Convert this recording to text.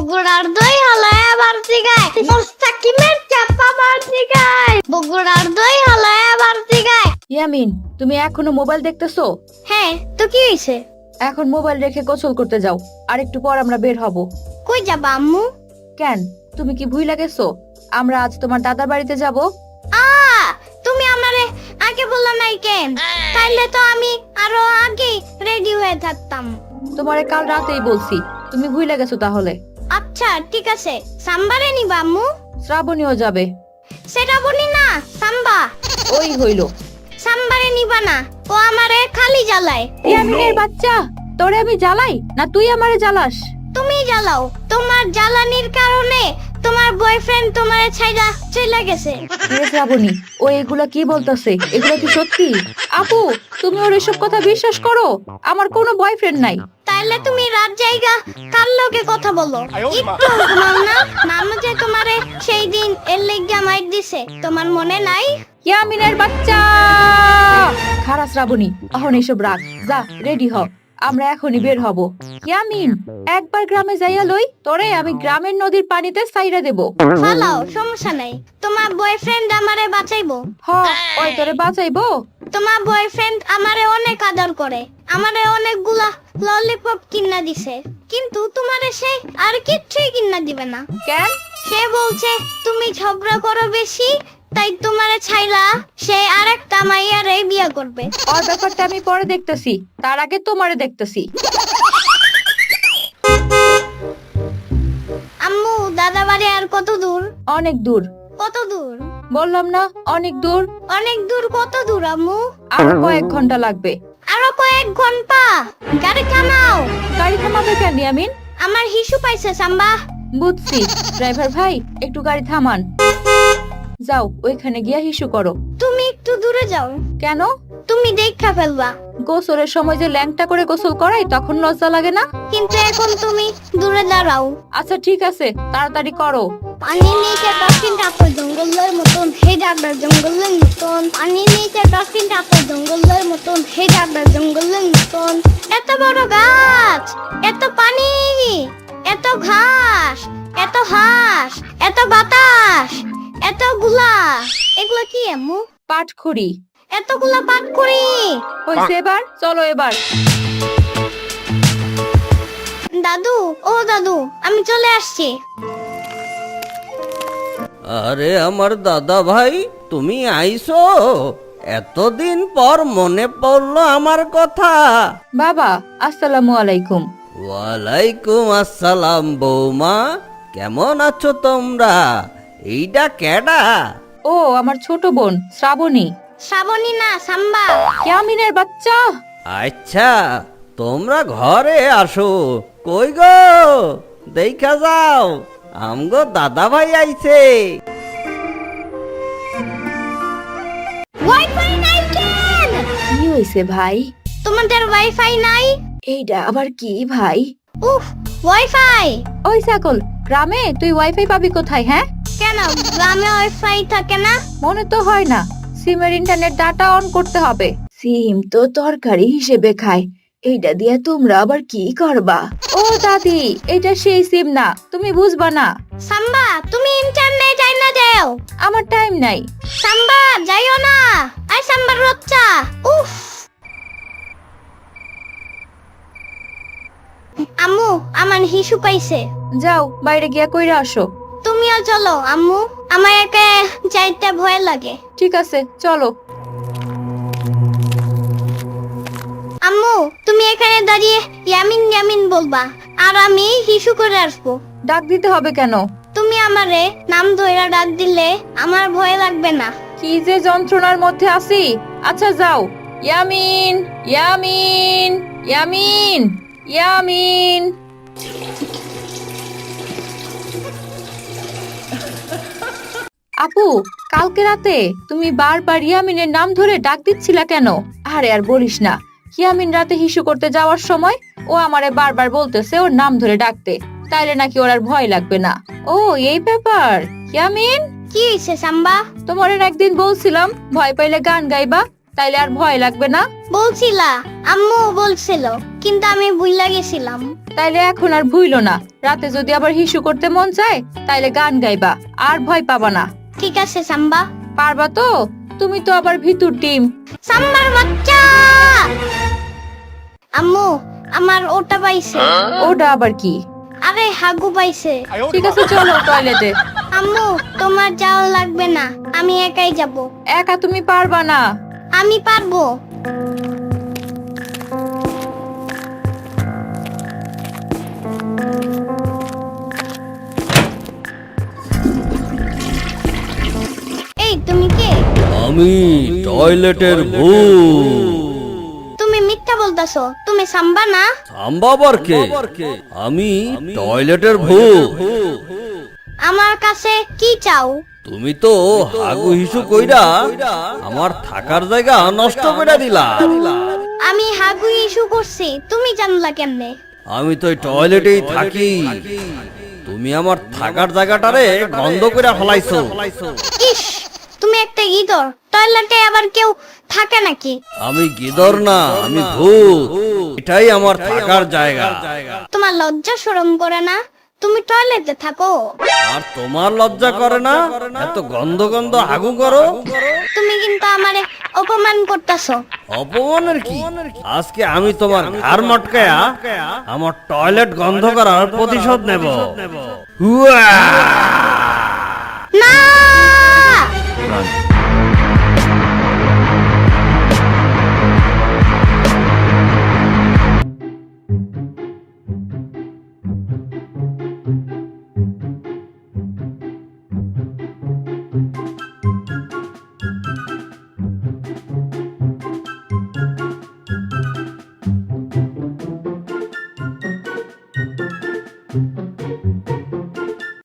বগুড়ার দই হালায় আবার জিগায় মোস্তাকিমের চাপা বার জিগায় বগুড়ার দই হালায় আবার জিগায়। ইয়ামিন, তুমি এখনো মোবাইল দেখতেছো? হ্যাঁ, তো কি হইছে? এখন মোবাইল রেখে গোসল করতে যাও, আর একটু পর আমরা বের হব। কই যাবা আম্মু? কেন, তুমি কি ভুইলা গেছো আমরা আজ তোমার দাদার বাড়িতে যাব? তুমি আমারে আগে বললা নাই কেন? তাইলে তো আমি আরো আগে রেডি হয়ে থাকতাম। তোমারে কাল রাতেই বলছি, তুমি ভুইলা গেছো তাহলে। আচ্ছা ঠিক আছে, সাম্বারে নিবা আম্মু? শ্রাবণীও যাবে। সেটা বলি না, সাম্বা। ওই হইলো। সাম্বারে নিবা না, ও আমারে খালি জ্বালায়। ইয়ামিনের বাচ্চা, তোরে আমি জ্বালাই না তুই আমারে জ্বালাস? তুমি জ্বালাও, তোমার জ্বালানির কারণে তোমার বয়ফ্রেন্ড তোমারে ছাইড়া চলে গেছে। রে শ্রাবণী, ও এগুলা কি বলতাছে? এগুলা কি সত্যি? আপু, তুমি ওর এসব কথা বিশ্বাস করো? আমার কোনো বয়ফ্রেন্ড নাই। তাইলে তুমি রাত জায়গা কার লগে কথা বলো? একটু ঘুমাও না? নানু যে তোমারে সেই দিন এর লেগা মাইর দিছে, তোমার মনে নাই? ইয়ামিনের বাচ্চা, খারাপ শ্রাবণী, এখন এসব রাখ, যা রেডি হ, আমরা এখনই বের হব। ইয়ামিন, একবার গ্রামে যাইয়া লই, তোরে আমি গ্রামের নদীর পানিতে সাইরা দেব। ফালাও, সমস্যা নাই, তোমার বয়ফ্রেন্ড আমারে বাঁচাইবো। হ, ওই তোরে বাঁচাইবো। তোমার বয়ফ্রেন্ড আমারে অনেক আদর করে, আমারে অনেকগুলা ললিপপ কিনা দিছে, কিন্তু তোমারে সে আর কিচ্ছুই কিনা দিবে না। কেন? সে বলছে তুমি ঝগড়া করো বেশি, তাই তোমারে ছাইলা সে আরেকটা মাইয়ারে বিয়ে করবে। ওর ব্যাপারটা আমি পরে দেখতেছি, তার আগে তোমারে দেখতেছি। আম্মু, দাদা বাড়ি আর কত দূর? অনেক দূর। কত দূর? বললাম না অনেক দূর। অনেক দূর? কত দূর আম্মু? আর কয়েক ঘন্টা লাগবে। আরো কয়েক ঘন্টা? গাড়ি থামাও। গাড়ি থামাবে কেন ইয়ামিন? আমার হিসু পাইছে সাম্বা। বুঝছি, ড্রাইভার ভাই একটু গাড়ি থামান। যাও, ওইখানে গিয়া হিসু করো। তুমি একটু দূরে যাও। কেন? তুমি দেখা ফেলবা। গোসলের সময় যে ল্যাংটা করে গোসল করাই, তখন লজ্জা লাগে না? কিন্তু এখন তুমি দূরে দাঁড়াও। আচ্ছা ঠিক আছে, তাড়াতাড়ি করো। পানির নিচে ডলফিন টাতো জঙ্গলের মতন, হে ডাকবে জঙ্গলের মতন। পানির নিচে ডলফিন টাতো জঙ্গলের মতন, হে ডাকবে জঙ্গলের মতন। এত বড় গাছ, এত পানি, এত ঘাস, এত হাঁস, এত বাতাস, এতগুলা, এগুলা কি আম্মু? পাটখড়ি। এতগুলা পাট করি। হইছে, এবার চলো। এবার দাদু, ও দাদু, আমি চলে আসছি। আরে আমার দাদা ভাই, তুমি আইছো? এতদিন পর মনে পড়লো আমার কথা। বাবা, আসসালামু আলাইকুম। ওয়ালাইকুম আসসালাম বৌমা, কেমন আছো তোমরা? এইটা কেডা? ও আমার ছোট বোন শ্রাবণী। শ্রাবণী না, সাম্বা। ইয়ামিনের বাচ্চা। আচ্ছা, তোমরা ঘরে আসো। কই গো, দেখা যাও, আমগো দাদা ভাই আইছে। ওয়াইফাই নাই কেন? কি হইছে ভাই? তোমাদের ওয়াইফাই নাই? এইটা আবার কি ভাই? উফ, ওয়াইফাই। ওই ছাগল, গ্রামে তুই ওয়াইফাই পাবি কোথায়? হ্যাঁ, কেন গ্রামে ওয়াইফাই থাকে না? মনে তো হয় না। সিমের ইন্টারনেট ডাটা অন করতে হবে। সিম তো তরকারি হিসেবে খায়, এইটা দিয়ে তোমরা আবার কি করবা? ও দাদি, এটা সেই সিম না, তুমি বুঝবা না। সাম্বা, তুমি ইন্টারনেট যাই না যাও। আমার টাইম নাই। সাম্বা, যাইও না। আই সাম্বার বাচ্চা। উফ। আম্মু, আমার হিসু পাইছে। যাও, বাইরে গিয়া কইরা আসো। তুমিও চলো আম্মু, আমার একা যাইতে ভয় লাগে। ঠিক আছে, চলো। আম্মু, তুমি এখানে দাঁড়িয়ে ইয়ামিন ইয়ামিন বলবা, আর আমি হিসু করে আসবো। ডাক দিতে হবে কেন? তুমি আমারে নাম ধইরা ডাক দিলে আমার ভয় লাগবে না। কি যে যন্ত্রণার মধ্যে আছি। আচ্ছা যাও। ইয়ামিন, ইয়ামিন, ইয়ামিন, ইয়ামিন। আপু, কালকে রাতে তুমি বারবার ইয়ামিনের নাম ধরে ডাক দিচ্ছিলা কেন? আরে আর বলিস না, ইয়ামিন রাতে হিসু করতে যাওয়ার সময় ও আমারে বারবার বলতেছে ওর নাম ধরে ডাকতে, তাইলে নাকি ওর আর ভয় লাগবে না। ও এই ব্যাপার। ইয়ামিন, কি হইছে সাম্বা? তোমার একদিন বলছিলাম ভয় পাইলে গান গাইবা, তাইলে আর ভয় লাগবে না। বলছিলা, আম্মু বলছিল, কিন্তু আমি ভুইলা গেছিলাম। তাইলে এখন আর ভুইলো না, রাতে যদি আবার হিসু করতে মন চায় তাইলে গান গাইবা, আর ভয় পাবা না। ঠিক আছে সাম্বা। পারবা তো? তুমি তো আবার ভিতুর ডিম। সাম্বার বাচ্চা। আম্মু, আমার ওটা পাইছে। ওটা আবার কি? আরে হাগু পাইছে। ঠিক আছে চলো টয়লেটে। আম্মু, তোমার যাওয়া লাগবে না, আমি একাই যাব। একা তুমি পারবা না। আমি পারবো। এই তুমি কে? আমি টয়লেটের ভূত। তুমি মিথ্যা বলতাছো, তুমি সাম্বা না? সাম্বাবার কে? আমি টয়লেটের ভূত। আমার কাছে কি চাও? তুমি তো হাগু হিসু কইরা আমার থাকার জায়গা নষ্ট করে দিলা। আমি হাগু ইস্যু করছি, তুমি জানলা কেমনে? আমি তো এই টয়লেটেই থাকি, তুমি আমার থাকার জায়গাটারে বন্ধ করে ফেলাইছো। ইস, তুমি একটা ইঁদুর, টয়লেটে আবার কেউ থাকে নাকি? আমি গিদর না, আমি ভূত, এটাই আমার থাকার জায়গা। তোমার লজ্জা শরম করে না? তুমি টয়লেটে থাকো। আর তোমার লজ্জা করে না? এত গন্ধ গন্ধ হাগু করো। তুমি কিন্তু আমারে অপমান করতেছো। অপমানের কি? আজকে আমি তোমার ঘাড় মটকায়া আমার টয়লেট গন্ধ করার প্রতিশোধ নেব। হুয়া! না! Thank you.